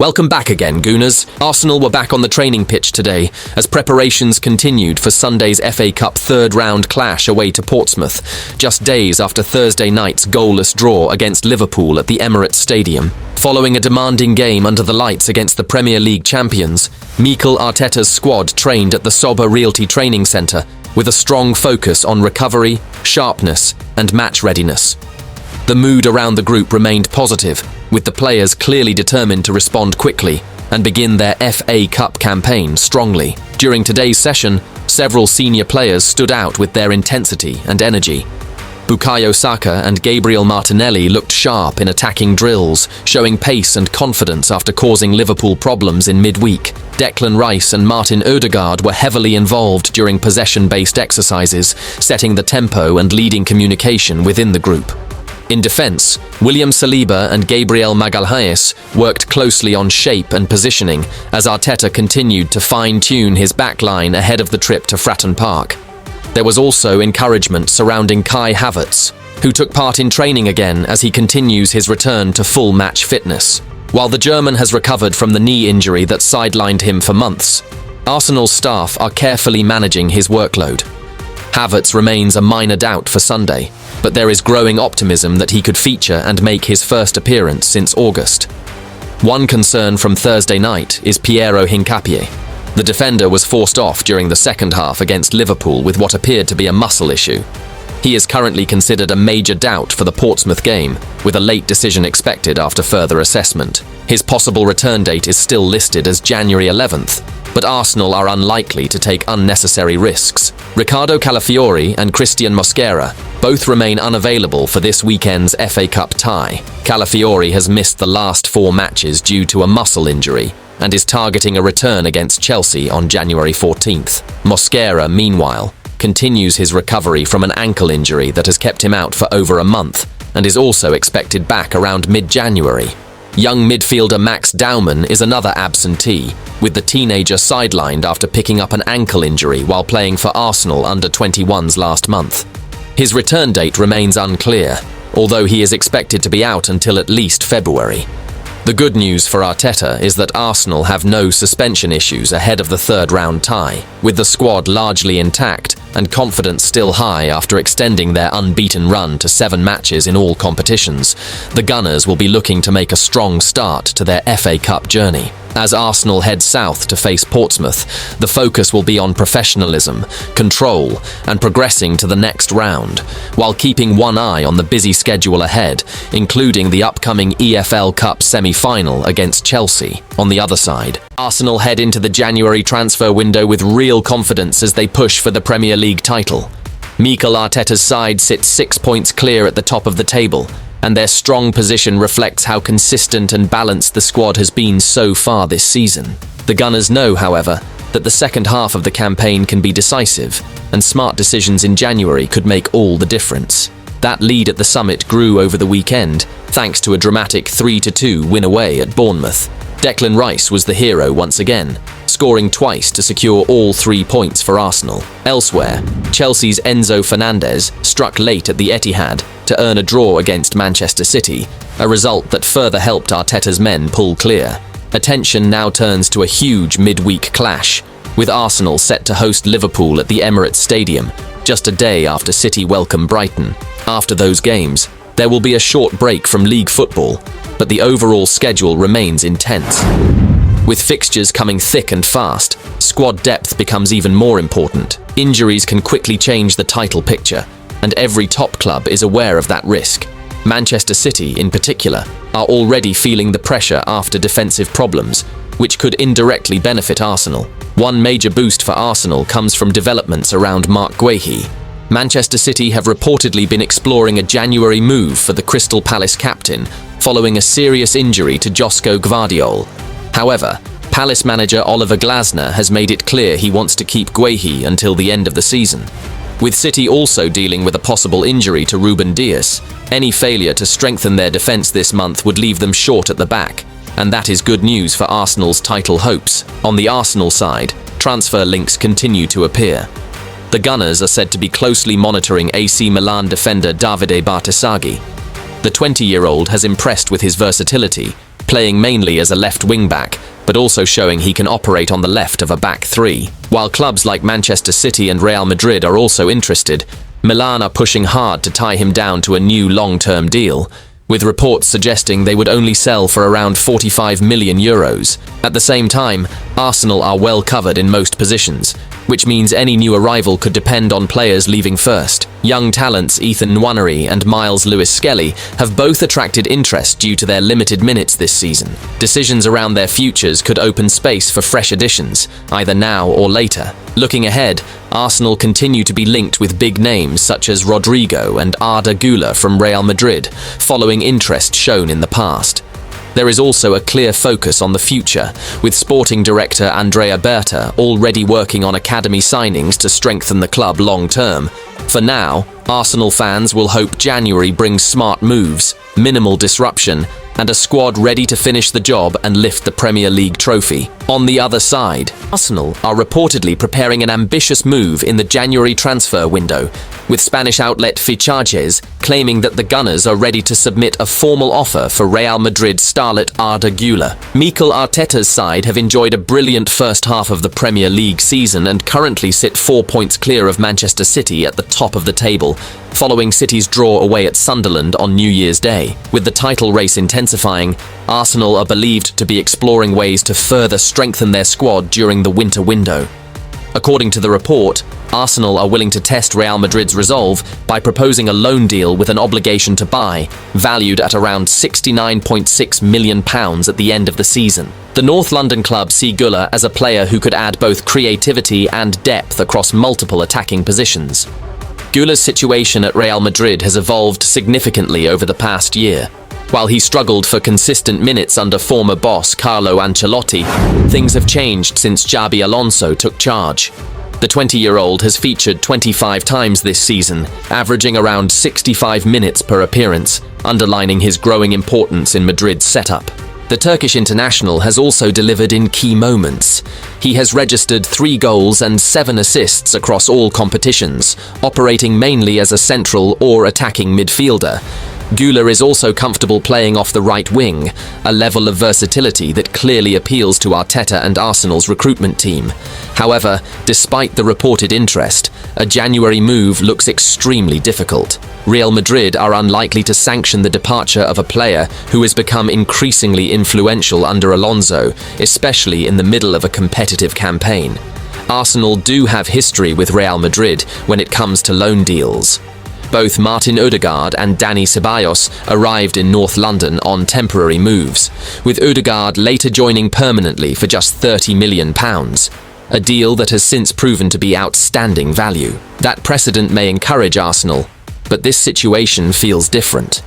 Welcome back again, Gooners. Arsenal were back on the training pitch today as preparations continued for Sunday's FA Cup third-round clash away to Portsmouth, just days after Thursday night's goalless draw against Liverpool at the Emirates Stadium. Following a demanding game under the lights against the Premier League champions, Mikel Arteta's squad trained at the Soba Realty Training Centre with a strong focus on recovery, sharpness, and match readiness. The mood around the group remained positive, with the players clearly determined to respond quickly and begin their FA Cup campaign strongly. During today's session, several senior players stood out with their intensity and energy. Bukayo Saka and Gabriel Martinelli looked sharp in attacking drills, showing pace and confidence after causing Liverpool problems in midweek. Declan Rice and Martin Odegaard were heavily involved during possession-based exercises, setting the tempo and leading communication within the group. In defense, William Saliba and Gabriel Magalhaes worked closely on shape and positioning as Arteta continued to fine-tune his backline ahead of the trip to Fratton Park. There was also encouragement surrounding Kai Havertz, who took part in training again as he continues his return to full match fitness. While the German has recovered from the knee injury that sidelined him for months, Arsenal's staff are carefully managing his workload. Havertz remains a minor doubt for Sunday, but there is growing optimism that he could feature and make his first appearance since August. One concern from Thursday night is Piero Hincapié. The defender was forced off during the second half against Liverpool with what appeared to be a muscle issue. He is currently considered a major doubt for the Portsmouth game, with a late decision expected after further assessment. His possible return date is still listed as January 11th, but Arsenal are unlikely to take unnecessary risks. Riccardo Calafiori and Christian Mosquera both remain unavailable for this weekend's FA Cup tie. Calafiori has missed the last 4 matches due to a muscle injury and is targeting a return against Chelsea on January 14th. Mosquera, meanwhile, continues his recovery from an ankle injury that has kept him out for over a month and is also expected back around mid-January. Young midfielder Max Daumann is another absentee, with the teenager sidelined after picking up an ankle injury while playing for Arsenal under-21s last month. His return date remains unclear, although he is expected to be out until at least February. The good news for Arteta is that Arsenal have no suspension issues ahead of the third-round tie, with the squad largely intact and confidence still high after extending their unbeaten run to 7 matches in all competitions. The Gunners will be looking to make a strong start to their FA Cup journey. As Arsenal head south to face Portsmouth, the focus will be on professionalism, control, and progressing to the next round, while keeping one eye on the busy schedule ahead, including the upcoming EFL Cup semi-final against Chelsea. On the other side, Arsenal head into the January transfer window with real confidence as they push for the Premier League title. Mikel Arteta's side sits 6 points clear at the top of the table, and their strong position reflects how consistent and balanced the squad has been so far this season. The Gunners know, however, that the second half of the campaign can be decisive, and smart decisions in January could make all the difference. That lead at the summit grew over the weekend, thanks to a dramatic 3-2 win away at Bournemouth. Declan Rice was the hero once again, scoring twice to secure all 3 points for Arsenal. Elsewhere, Chelsea's Enzo Fernandez struck late at the Etihad to earn a draw against Manchester City, a result that further helped Arteta's men pull clear. Attention now turns to a huge midweek clash, with Arsenal set to host Liverpool at the Emirates Stadium, just a day after City welcome Brighton. After those games, there will be a short break from league football, but the overall schedule remains intense. With fixtures coming thick and fast, squad depth becomes even more important. Injuries can quickly change the title picture, and every top club is aware of that risk. Manchester City, in particular, are already feeling the pressure after defensive problems, which could indirectly benefit Arsenal. One major boost for Arsenal comes from developments around Marc Guéhi. Manchester City have reportedly been exploring a January move for the Crystal Palace captain, following a serious injury to Josko Gvardiol. However, Palace manager Oliver Glasner has made it clear he wants to keep Guéhi until the end of the season. With City also dealing with a possible injury to Ruben Dias, any failure to strengthen their defence this month would leave them short at the back, and that is good news for Arsenal's title hopes. On the Arsenal side, transfer links continue to appear. The Gunners are said to be closely monitoring AC Milan defender Davide Bartesaghi. The 20-year-old has impressed with his versatility, playing mainly as a left wing-back, but also showing he can operate on the left of a back three. While clubs like Manchester City and Real Madrid are also interested, Milan are pushing hard to tie him down to a new long-term deal, with reports suggesting they would only sell for around 45 million euros. At the same time, Arsenal are well covered in most positions, which means any new arrival could depend on players leaving first. Young talents Ethan Nwaneri and Miles Lewis-Skelly have both attracted interest due to their limited minutes this season. Decisions around their futures could open space for fresh additions, either now or later. Looking ahead, Arsenal continue to be linked with big names such as Rodrigo and Arda Guler from Real Madrid, following interest shown in the past. There is also a clear focus on the future, with sporting director Andrea Berta already working on academy signings to strengthen the club long-term. For now, Arsenal fans will hope January brings smart moves, minimal disruption, and a squad ready to finish the job and lift the Premier League trophy. On the other side, Arsenal are reportedly preparing an ambitious move in the January transfer window, with Spanish outlet Fichajes claiming that the Gunners are ready to submit a formal offer for Real Madrid starlet Arda Guler. Mikel Arteta's side have enjoyed a brilliant first half of the Premier League season and currently sit 4 points clear of Manchester City at the top of the table, following City's draw away at Sunderland on New Year's Day. With the title race intensifying, Arsenal are believed to be exploring ways to further strengthen their squad during the winter window. According to the report, Arsenal are willing to test Real Madrid's resolve by proposing a loan deal with an obligation to buy, valued at around £69.6 million at the end of the season. The North London club see Guler as a player who could add both creativity and depth across multiple attacking positions. Guler's situation at Real Madrid has evolved significantly over the past year. While he struggled for consistent minutes under former boss Carlo Ancelotti, things have changed since Xabi Alonso took charge. The 20-year-old has featured 25 times this season, averaging around 65 minutes per appearance, underlining his growing importance in Madrid's setup. The Turkish international has also delivered in key moments. He has registered 3 goals and 7 assists across all competitions, operating mainly as a central or attacking midfielder. Guler is also comfortable playing off the right wing, a level of versatility that clearly appeals to Arteta and Arsenal's recruitment team. However, despite the reported interest, a January move looks extremely difficult. Real Madrid are unlikely to sanction the departure of a player who has become increasingly influential under Alonso, especially in the middle of a competitive campaign. Arsenal do have history with Real Madrid when it comes to loan deals. Both Martin Odegaard and Dani Ceballos arrived in North London on temporary moves, with Odegaard later joining permanently for just £30 million, a deal that has since proven to be outstanding value. That precedent may encourage Arsenal, but this situation feels different.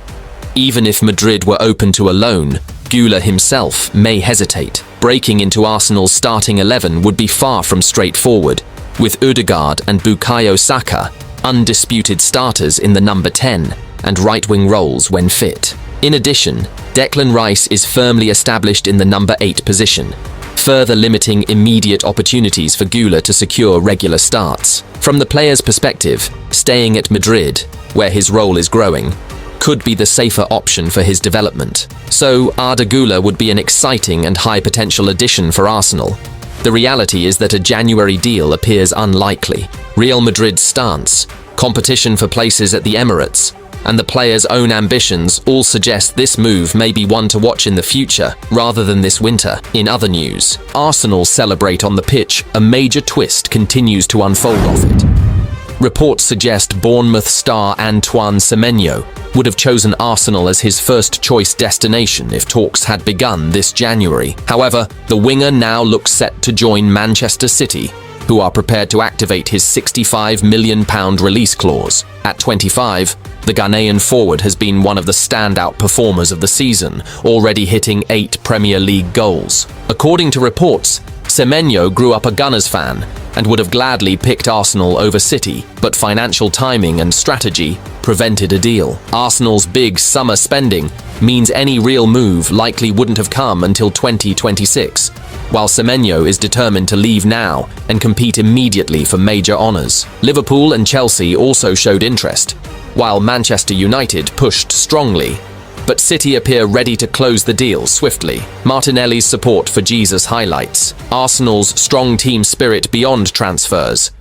Even if Madrid were open to a loan, Guler himself may hesitate. Breaking into Arsenal's starting 11 would be far from straightforward, with Odegaard and Bukayo Saka undisputed starters in the number 10 and right-wing roles when fit. In addition, Declan Rice is firmly established in the number 8 position, further limiting immediate opportunities for Guler to secure regular starts. From the player's perspective, staying at Madrid, where his role is growing, could be the safer option for his development. So Arda Guler would be an exciting and high-potential addition for Arsenal. The reality is that a January deal appears unlikely. Real Madrid's stance, competition for places at the Emirates, and the player's own ambitions all suggest this move may be one to watch in the future, rather than this winter. In other news, Arsenal celebrate on the pitch. A major twist continues to unfold off it. Reports suggest Bournemouth star Antoine Semenyo would have chosen Arsenal as his first-choice destination if talks had begun this January. However, the winger now looks set to join Manchester City, who are prepared to activate his £65 million release clause. At 25, the Ghanaian forward has been one of the standout performers of the season, already hitting 8 Premier League goals. According to reports, Semenyo grew up a Gunners fan and would have gladly picked Arsenal over City, but financial timing and strategy prevented a deal. Arsenal's big summer spending means any real move likely wouldn't have come until 2026, while Semenyo is determined to leave now and compete immediately for major honours. Liverpool and Chelsea also showed interest, while Manchester United pushed strongly. but City appear ready to close the deal swiftly. Martinelli's support for Jesus highlights Arsenal's strong team spirit beyond transfers.